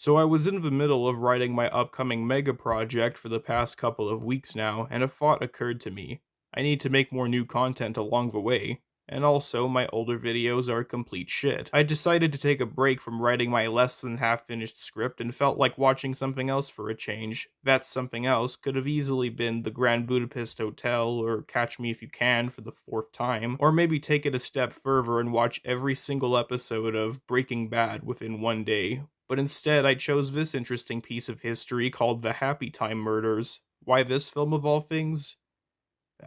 So I was in the middle of writing my upcoming mega project for the past couple of weeks now, and a thought occurred to me. I need to make more new content along the way. And also, my older videos are complete shit. I decided to take a break from writing my less than half finished script and felt like watching something else for a change. That something else could have easily been The Grand Budapest Hotel or Catch Me If You Can for the fourth time, or maybe take it a step further and watch every single episode of Breaking Bad within one day. But instead, I chose this interesting piece of history called the Happytime Murders. Why this film of all things?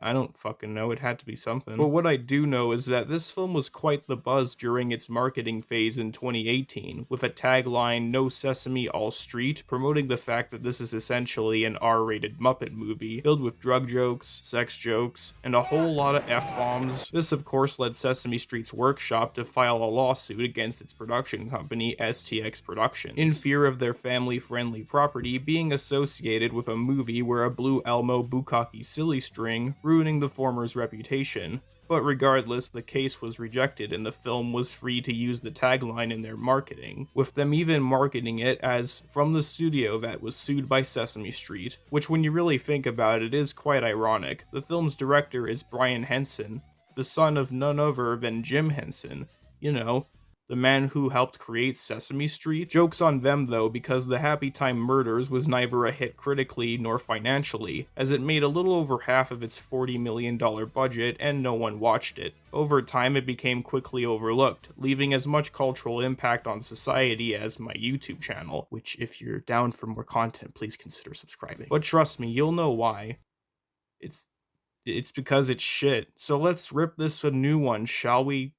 I don't fucking know, it had to be something. But what I do know is that this film was quite the buzz during its marketing phase in 2018, with a tagline, "No Sesame, All Street," promoting the fact that this is essentially an R-rated Muppet movie, filled with drug jokes, sex jokes, and a whole lot of F-bombs. This of course led Sesame Street's workshop to file a lawsuit against its production company, STX Productions, in fear of their family-friendly property being associated with a movie where a Blue Elmo bukkake silly string ruining the former's reputation. But regardless, the case was rejected and the film was free to use the tagline in their marketing, with them even marketing it as "from the studio that was sued by Sesame Street," which when you really think about it is quite ironic. The film's director is Brian Henson, the son of none other than Jim Henson, you know, the man who helped create Sesame Street. Joke's on them though, because the Happytime Murders was neither a hit critically nor financially, as it made a little over half of its $40 million budget and no one watched it. Over time it became quickly overlooked, leaving as much cultural impact on society as my YouTube channel, which if you're down for more content, please consider subscribing. But trust me, you'll know why. It's because it's shit. So let's rip this a new one, shall we?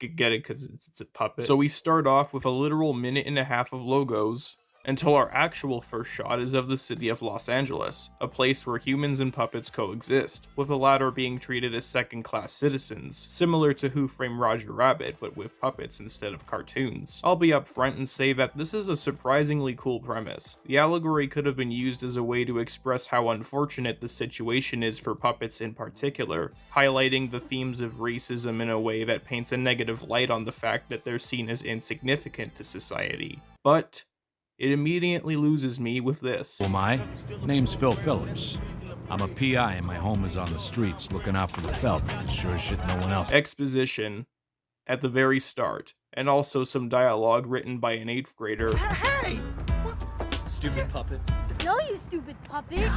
Get it because it's a puppet. So we start off with a literal minute and a half of logos until our actual first shot is of the city of Los Angeles, a place where humans and puppets coexist, with the latter being treated as second-class citizens, similar to Who Framed Roger Rabbit, but with puppets instead of cartoons. I'll be upfront and say that this is a surprisingly cool premise. The allegory could have been used as a way to express how unfortunate the situation is for puppets in particular, highlighting the themes of racism in a way that paints a negative light on the fact that they're seen as insignificant to society. But it immediately loses me with this. Who am I? Name's Phil Phillips. I'm a PI and my home is on the streets looking out for the felt, because sure as shit no one else. Exposition at the very start, and also some dialogue written by an 8th grader. Hey! What? Stupid puppet. No, you stupid puppet!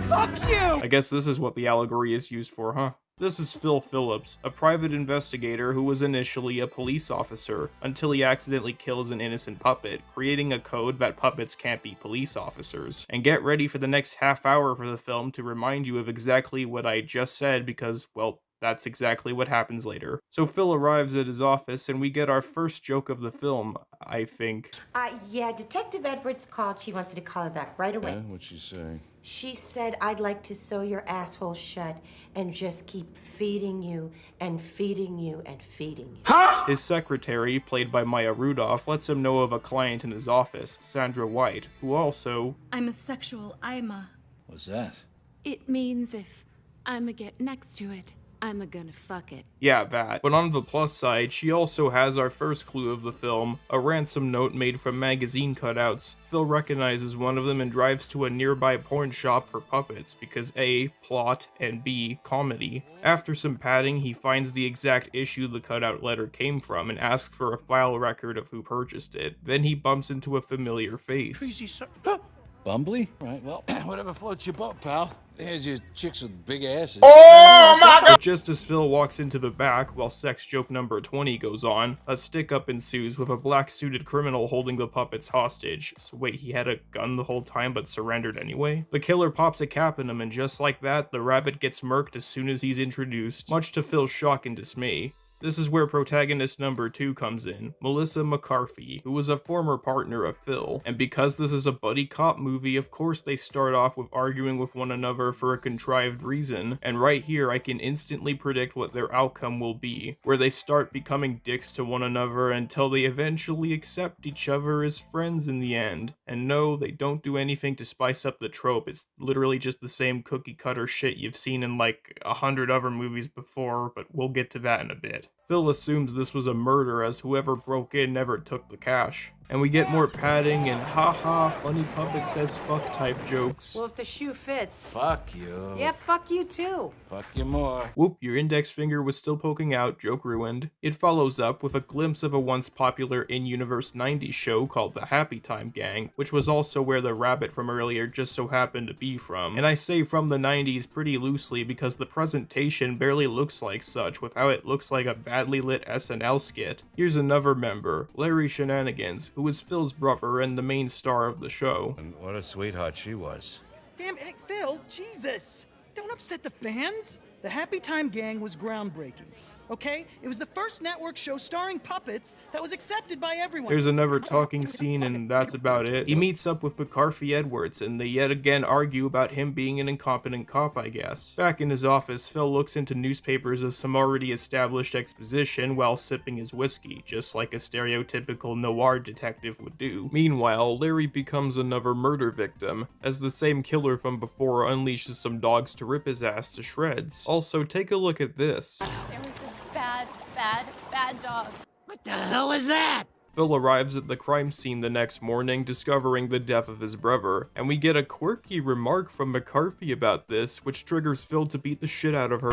Fuck you! I guess this is what the allegory is used for, huh? This is Phil Phillips, a private investigator who was initially a police officer, until he accidentally kills an innocent puppet, creating a code that puppets can't be police officers. And get ready for the next half hour for the film to remind you of exactly what I just said because, well, that's exactly what happens later. So Phil arrives at his office and we get our first joke of the film, I think. Yeah, Detective Edwards called. She wants you to call her back right away. Yeah, what'd she say? She said, "I'd like to sew your asshole shut and just keep feeding you and feeding you and feeding you." Huh? His secretary, played by Maya Rudolph, lets him know of a client in his office, Sandra White, who also... I'm a sexual I'ma. What's that? It means if I'ma get next to it, I'ma gonna fuck it. Yeah, that. But on the plus side, she also has our first clue of the film, a ransom note made from magazine cutouts. Phil recognizes one of them and drives to a nearby porn shop for puppets, because A, plot, and B, comedy. After some padding, he finds the exact issue the cutout letter came from and asks for a file record of who purchased it. Then he bumps into a familiar face. Crazy son. Bumbly? Right, well, whatever floats your boat, pal. Here's your chicks with big asses. Oh my god! But just as Phil walks into the back while sex joke number 20 goes on, a stick-up ensues with a black-suited criminal holding the puppets hostage. So wait, he had a gun the whole time but surrendered anyway? The killer pops a cap in him and just like that, the rabbit gets murked as soon as he's introduced, much to Phil's shock and dismay. This is where protagonist number 2 comes in, Melissa McCarthy, who was a former partner of Phil. And because this is a buddy cop movie, of course they start off with arguing with one another for a contrived reason. And right here, I can instantly predict what their outcome will be, where they start becoming dicks to one another until they eventually accept each other as friends in the end. And no, they don't do anything to spice up the trope, it's literally just the same cookie cutter shit you've seen in like 100 other movies before, but we'll get to that in a bit. Phil assumes this was a murder as whoever broke in never took the cash. And we get more padding and haha, funny puppet says fuck type jokes. Well, if the shoe fits. Fuck you. Yeah, fuck you too. Fuck you more. Whoop, your index finger was still poking out, joke ruined. It follows up with a glimpse of a once popular in-universe 90s show called the Happytime Gang, which was also where the rabbit from earlier just so happened to be from. And I say from the 90s pretty loosely because the presentation barely looks like such with how it looks like a badly lit SNL skit. Here's another member, Larry Shenanigans, who is Phil's brother and the main star of the show. And what a sweetheart she was. Damn, hey, Phil, Jesus! Don't upset the fans! The Happytime Gang was groundbreaking, okay? It was the first network show starring puppets that was accepted by everyone. There's another talking scene and that's about it. He meets up with McCarthy Edwards and they yet again argue about him being an incompetent cop, I guess. Back in his office, Phil looks into newspapers of some already established exposition while sipping his whiskey, just like a stereotypical noir detective would do. Meanwhile, Larry becomes another murder victim, as the same killer from before unleashes some dogs to rip his ass to shreds. Also, take a look at this. There was a bad dog. What the hell was that? Phil arrives at the crime scene the next morning, discovering the death of his brother, and we get a quirky remark from McCarthy about this, which triggers Phil to beat the shit out of her.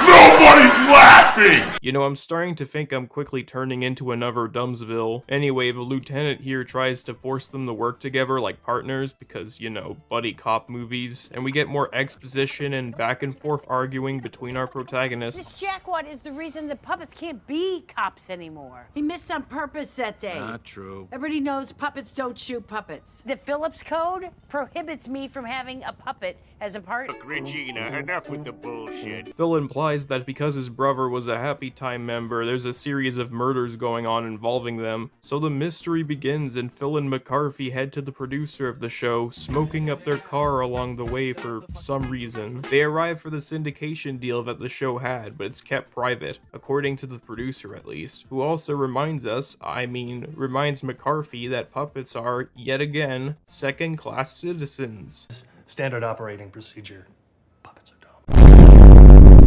Nobody's laughing! You know, I'm starting to think I'm quickly turning into another Dumbsville. Anyway, the lieutenant here tries to force them to work together like partners because, you know, buddy cop movies, and we get more exposition and back and forth arguing between our This protagonists. jackwad is the reason the puppets can't be cops anymore. He missed on purpose that day. Not true. Everybody knows puppets don't shoot puppets. The Phillips Code prohibits me from having a puppet as a partner. Regina, enough with the bullshit. Phil implies that because his brother was a Happytime member, there's a series of murders going on involving them. So the mystery begins and Phil and McCarthy head to the producer of the show, smoking up their car along the way for some reason. They arrive for the syndication deal that the show had, but it's kept private, according to the producer at least, who also reminds McCarthy that puppets are, yet again, second-class citizens. Standard operating procedure. Puppets are dumb.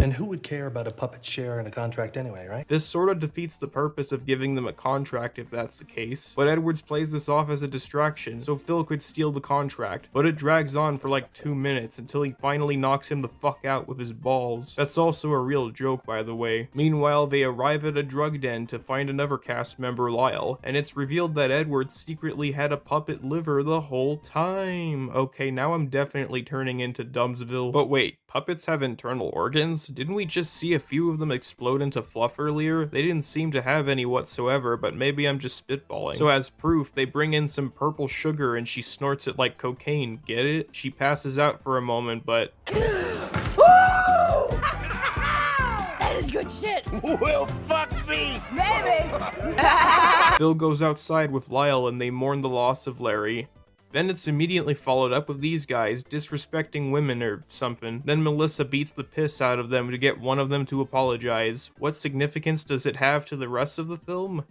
And who would care about a puppet share in a contract anyway, right? This sort of defeats the purpose of giving them a contract if that's the case, but Edwards plays this off as a distraction so Phil could steal the contract, but it drags on for like 2 minutes until he finally knocks him the fuck out with his balls. That's also a real joke, by the way. Meanwhile, they arrive at a drug den to find another cast member, Lyle, and it's revealed that Edwards secretly had a puppet liver the whole time. Okay, now I'm definitely turning into Dumbsville. But wait, puppets have internal organs? Didn't we just see a few of them explode into fluff earlier? They didn't seem to have any whatsoever, but maybe I'm just spitballing. So as proof, they bring in some purple sugar and she snorts it like cocaine, get it? She passes out for a moment, but... That is good shit. Well, fuck me! Maybe. Phil goes outside with Lyle and they mourn the loss of Larry. Then it's immediately followed up with these guys disrespecting women or something. Then Melissa beats the piss out of them to get one of them to apologize. What significance does it have to the rest of the film?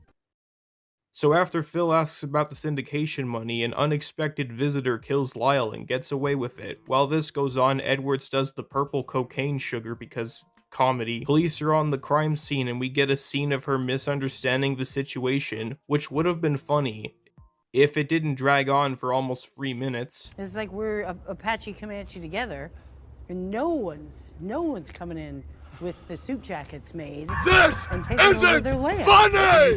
So after Phil asks about the syndication money, an unexpected visitor kills Lyle and gets away with it. While this goes on, Edwards does the purple cocaine sugar because... comedy. Police are on the crime scene and we get a scene of her misunderstanding the situation, which would have been funny if it didn't drag on for almost 3 minutes. It's like we're Apache Comanche together, and no one's coming in with the suit jackets made and taking over their land.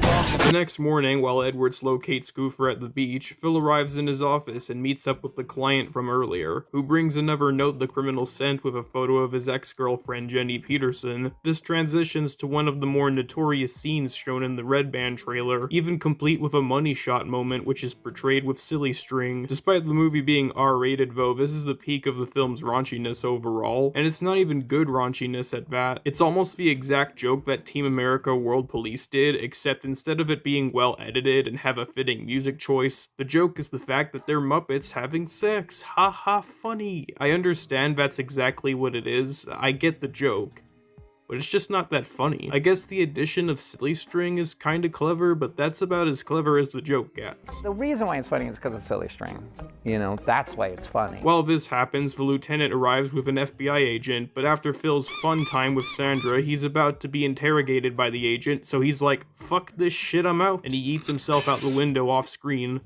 The next morning, while Edwards locates Goofer at the beach, Phil arrives in his office and meets up with the client from earlier, who brings another note the criminal sent with a photo of his ex-girlfriend Jenny Peterson. This transitions to one of the more notorious scenes shown in the Red Band trailer, even complete with a money shot moment which is portrayed with silly string. Despite the movie being R-rated though, this is the peak of the film's raunchiness overall, and it's not even good raunchiness at that. It's almost the exact joke that Team America World Police did, except instead of it being well edited and have a fitting music choice, the joke is the fact that they're Muppets having sex. Haha, funny. I understand that's exactly what it is. I get the joke. but it's just not that funny. I guess the addition of silly string is kinda clever, but that's about as clever as the joke gets. The reason why it's funny is because of silly string. You know, that's why it's funny. While this happens, the lieutenant arrives with an FBI agent, but after Phil's fun time with Sandra, he's about to be interrogated by the agent, so he's like, fuck this shit, I'm out, and he eats himself out the window off screen.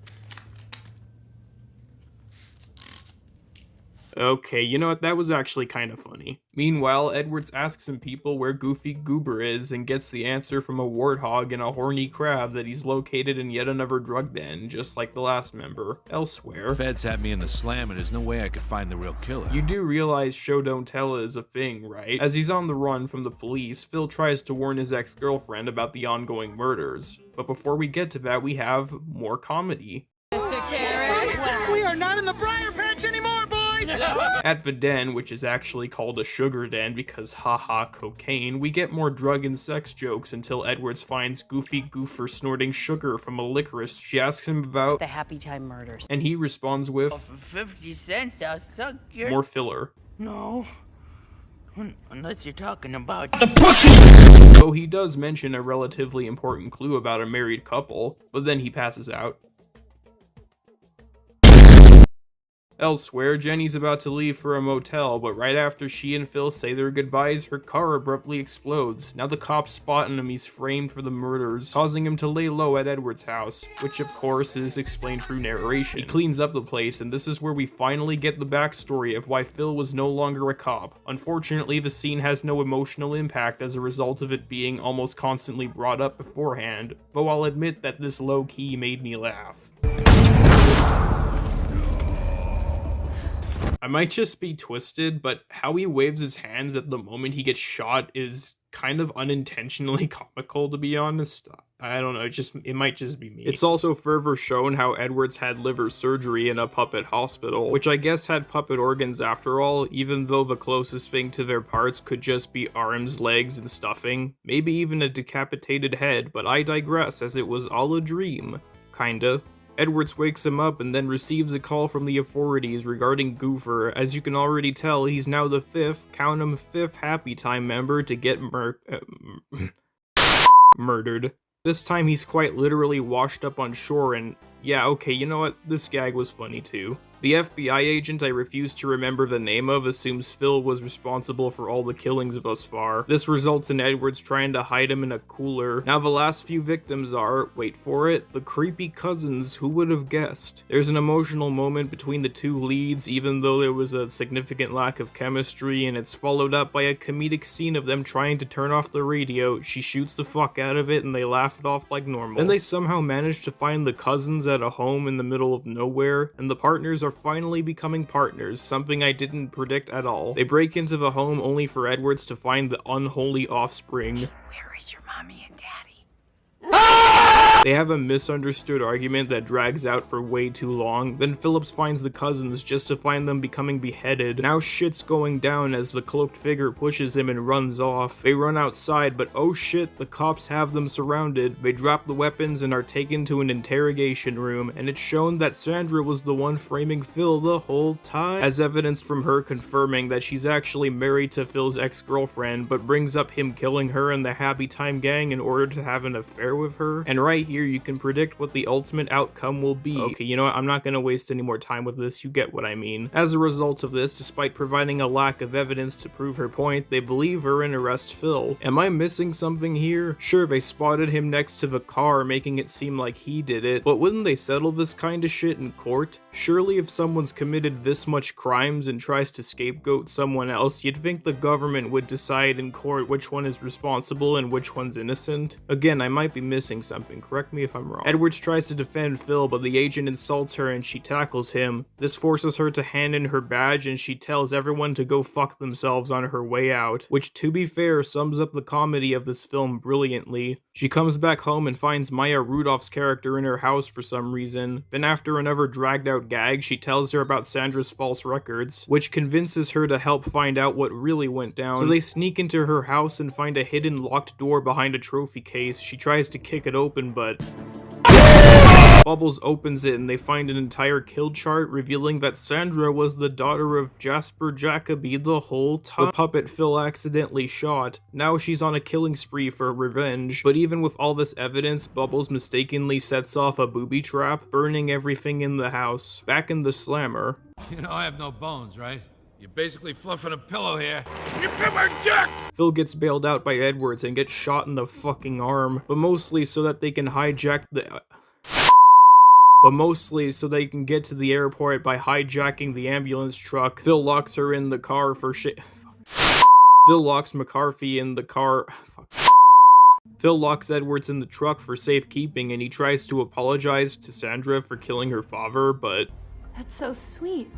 Okay, you know what, that was actually kind of funny. Meanwhile, Edwards asks some people where Goofy Goober is and gets the answer from a warthog and a horny crab that he's located in yet another drug den, just like the last member, elsewhere. Feds had me in the slam and there's no way I could find the real killer. You do realize show don't tell is a thing, right? As he's on the run from the police, Phil tries to warn his ex-girlfriend about the ongoing murders. But before we get to that, we have more comedy. We are not in the briar patch anymore, boys! At the den, which is actually called a sugar den because haha cocaine, we get more drug and sex jokes until Edwards finds Goofy Goofer snorting sugar from a licorice. She asks him about The Happytime murders. and he responds with For 50 cents, I'll suck your... more filler. No. Unless you're talking about... Though he does mention a relatively important clue about a married couple, but then he passes out. Elsewhere, Jenny's about to leave for a motel, but right after she and Phil say their goodbyes, her car abruptly explodes. Now the cops spot him, he's framed for the murders, causing him to lay low at Edward's house, which of course is explained through narration. He cleans up the place, and this is where we finally get the backstory of why Phil was no longer a cop. Unfortunately, the scene has no emotional impact as a result of it being almost constantly brought up beforehand, though I'll admit that this low-key made me laugh. I might just be twisted, but how he waves his hands at the moment he gets shot is kind of unintentionally comical, to be honest. I don't know, it might just be me. It's also further shown how Edwards had liver surgery in a puppet hospital, which I guess had puppet organs after all, even though the closest thing to their parts could just be arms, legs, and stuffing. Maybe even a decapitated head, but I digress, as it was all a dream. Kinda. Edwards wakes him up and then receives a call from the authorities regarding Goofer. As you can already tell, he's now the fifth, count 'em, fifth Happytime member to get murdered. This time he's quite literally washed up on shore, and yeah, okay, you know what, this gag was funny too. The FBI agent I refuse to remember the name of assumes Phil was responsible for all the killings thus far. This results in Edwards trying to hide him in a cooler. Now the last few victims are, wait for it, the creepy cousins, who would have guessed? There's an emotional moment between the two leads, even though there was a significant lack of chemistry, and it's followed up by a comedic scene of them trying to turn off the radio. She shoots the fuck out of it and they laugh it off like normal. Then they somehow manage to find the cousins at a home in the middle of nowhere, and the partners are finally becoming partners, something I didn't predict at all. They break into the home only for Edwards to find the unholy offspring. Where is your mommy and daddy? They have a misunderstood argument that drags out for way too long. Then Phillips finds the cousins just to find them becoming beheaded. Now shit's going down as the cloaked figure pushes him and runs off. They run outside, but oh shit, the cops have them surrounded. They drop the weapons and are taken to an interrogation room, and it's shown that Sandra was the one framing Phil the whole time, as evidenced from her confirming that she's actually married to Phil's ex-girlfriend, but brings up him killing her and the Happytime gang in order to have an affair with her. And right here you can predict what the ultimate outcome will be. Okay, you know what, I'm not gonna waste any more time with this, you get what I mean. As a result of this, despite providing a lack of evidence to prove her point, they believe her and arrest Phil. Am I missing something here? Sure, they spotted him next to the car, making it seem like he did it, but wouldn't they settle this kind of shit in court? Surely if someone's committed this much crimes and tries to scapegoat someone else, you'd think the government would decide in court which one is responsible and which one's innocent. Again, I might be missing something, correct me if I'm wrong. Edwards tries to defend Phil, but the agent insults her and she tackles him. This forces her to hand in her badge, and she tells everyone to go fuck themselves on her way out, which, to be fair, sums up the comedy of this film brilliantly. She comes back home and finds Maya Rudolph's character in her house for some reason. Then after another dragged out gag, she tells her about Sandra's false records, which convinces her to help find out what really went down. So they sneak into her house and find a hidden locked door behind a trophy case. She tries to kick it open, but Bubbles opens it and they find an entire kill chart revealing that Sandra was the daughter of Jasper Jacoby the whole time the puppet Phil accidentally shot. Now she's on a killing spree for revenge, but even with all this evidence, Bubbles mistakenly sets off a booby trap, burning everything in the house. Back in the slammer. You know I have no bones, right? You're basically fluffing a pillow here. You bit my dick! Phil gets bailed out by Edwards and gets shot in the fucking arm, but mostly so that they can hijack the... But mostly so they can get to the airport by hijacking the ambulance truck. Phil locks her in the car for shit. Phil locks McCarthy in the car. Fuck. Phil locks Edwards in the truck for safekeeping and he tries to apologize to Sandra for killing her father, but... That's so sweet.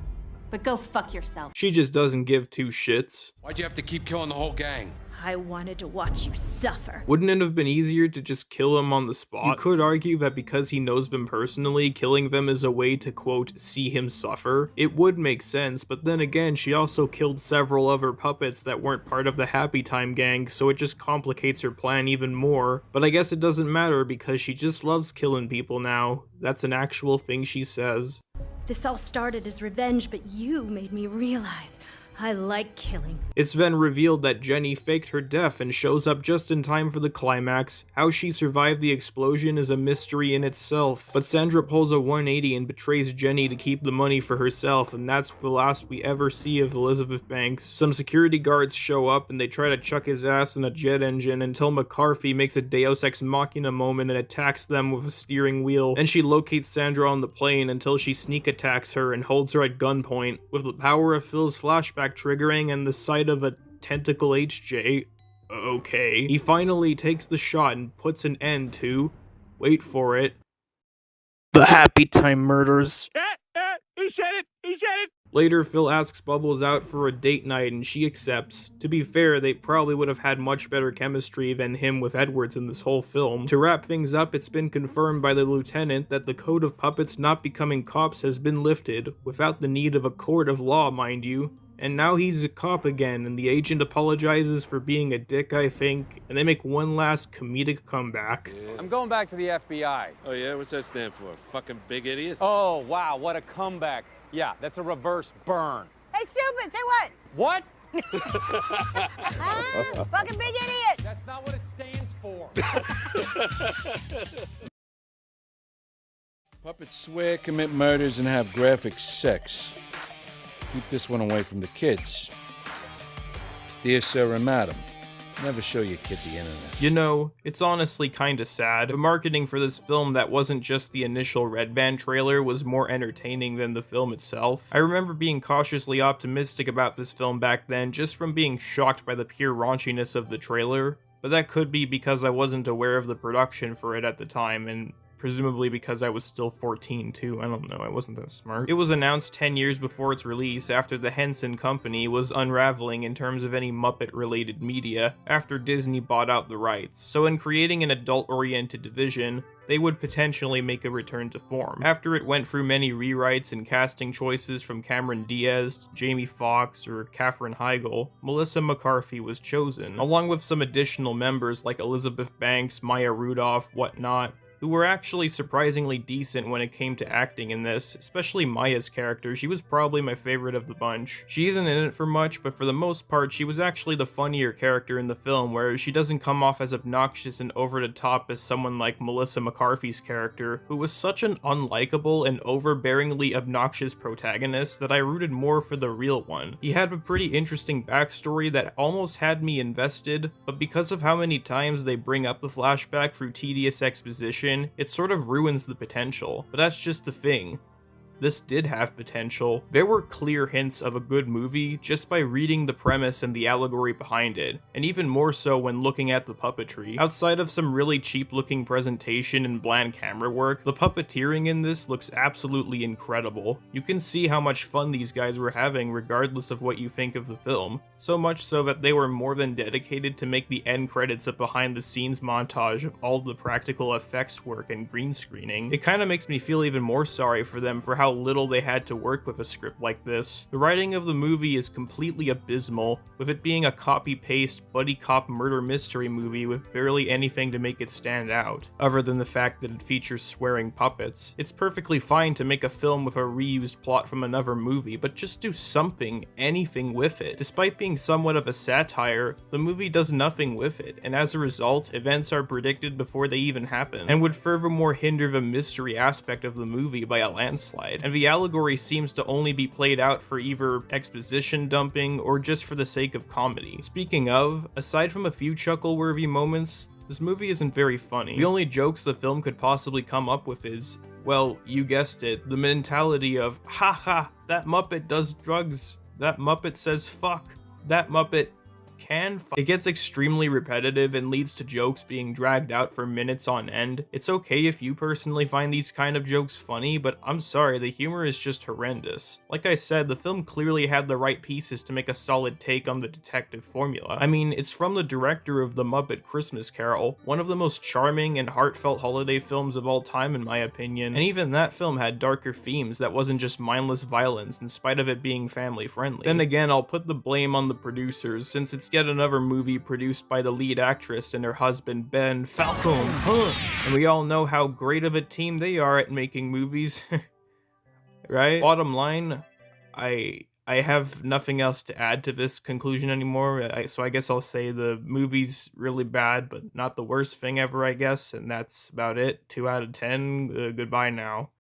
But go fuck yourself. She just doesn't give two shits. Why'd you have to keep killing the whole gang? I wanted to watch you suffer. Wouldn't it have been easier to just kill him on the spot? You could argue that because he knows them personally, killing them is a way to, quote, see him suffer. It would make sense, but then again, she also killed several other puppets that weren't part of the Happytime gang, so it just complicates her plan even more. But I guess it doesn't matter because she just loves killing people now. That's an actual thing she says. This all started as revenge, but you made me realize I like killing. It's then revealed that Jenny faked her death and shows up just in time for the climax. How she survived the explosion is a mystery in itself, but Sandra pulls a 180 and betrays Jenny to keep the money for herself, and that's the last we ever see of Elizabeth Banks. Some security guards show up and they try to chuck his ass in a jet engine until McCarthy makes a Deus Ex Machina moment and attacks them with a steering wheel. Then she locates Sandra on the plane until she sneak attacks her and holds her at gunpoint. With the power of Phil's flashback triggering and the sight of a tentacle HJ, okay, he finally takes the shot and puts an end to, wait for it, the Happytime murders. He said it! He said it! Later, Phil asks Bubbles out for a date night and she accepts. To be fair, they probably would have had much better chemistry than him with Edwards in this whole film. To wrap things up, it's been confirmed by the lieutenant that the code of puppets not becoming cops has been lifted, without the need of a court of law, mind you. And now he's a cop again, and the agent apologizes for being a dick, I think, and they make one last comedic comeback. I'm going back to the FBI. Oh yeah? What's that stand for? Fucking big idiot? Oh, wow, what a comeback. Yeah, that's a reverse burn. Hey, stupid, say what? What? Fucking big idiot! That's not what it stands for. Puppets swear, commit murders, and have graphic sex. Keep this one away from the kids. Dear Sir and Madam, never show your kid the internet. You know, it's honestly kinda sad. The marketing for this film that wasn't just the initial Red Band trailer was more entertaining than the film itself. I remember being cautiously optimistic about this film back then just from being shocked by the pure raunchiness of the trailer, but that could be because I wasn't aware of the production for it at the time, and presumably because I was still 14 too, I don't know, I wasn't that smart. It was announced 10 years before its release after the Henson Company was unraveling in terms of any Muppet-related media after Disney bought out the rights, so in creating an adult-oriented division, they would potentially make a return to form. After it went through many rewrites and casting choices from Cameron Diaz to Jamie Foxx or Katherine Heigl, Melissa McCarthy was chosen, along with some additional members like Elizabeth Banks, Maya Rudolph, whatnot, who were actually surprisingly decent when it came to acting in this, especially Maya's character. She was probably my favorite of the bunch. She isn't in it for much, but for the most part, she was actually the funnier character in the film, where she doesn't come off as obnoxious and over the top as someone like Melissa McCarthy's character, who was such an unlikable and overbearingly obnoxious protagonist that I rooted more for the real one. He had a pretty interesting backstory that almost had me invested, but because of how many times they bring up the flashback through tedious exposition, it sort of ruins the potential. But that's just the thing. This did have potential. There were clear hints of a good movie just by reading the premise and the allegory behind it, and even more so when looking at the puppetry. Outside of some really cheap looking presentation and bland camera work, the puppeteering in this looks absolutely incredible. You can see how much fun these guys were having regardless of what you think of the film. So much so that they were more than dedicated to make the end credits a behind the scenes montage of all the practical effects work and green screening. It kinda makes me feel even more sorry for them for how how little they had to work with a script like this. The writing of the movie is completely abysmal, with it being a copy-paste buddy cop murder mystery movie with barely anything to make it stand out, other than the fact that it features swearing puppets. It's perfectly fine to make a film with a reused plot from another movie, but just do something, anything with it. Despite being somewhat of a satire, the movie does nothing with it, and as a result, events are predicted before they even happen, and would furthermore hinder the mystery aspect of the movie by a landslide. And the allegory seems to only be played out for either exposition dumping or just for the sake of comedy. Speaking of, aside from a few chuckle-worthy moments, this movie isn't very funny. The only jokes the film could possibly come up with is, well, you guessed it, the mentality of, haha, that Muppet does drugs, that Muppet says fuck, that Muppet can fuck. It gets extremely repetitive and leads to jokes being dragged out for minutes on end. It's okay if you personally find these kind of jokes funny, but I'm sorry, the humor is just horrendous. Like I said, the film clearly had the right pieces to make a solid take on the detective formula. I mean, it's from the director of The Muppet Christmas Carol, one of the most charming and heartfelt holiday films of all time in my opinion, and even that film had darker themes that wasn't just mindless violence in spite of it being family friendly. Then again, I'll put the blame on the producers, since it's yet another movie produced by the lead actress and her husband Ben Falcone, and we all know how great of a team they are at making movies, right? Bottom line, I have nothing else to add to this conclusion anymore, so I guess I'll say the movie's really bad, but not the worst thing ever, I guess, and that's about it. 2 out of 10, goodbye now.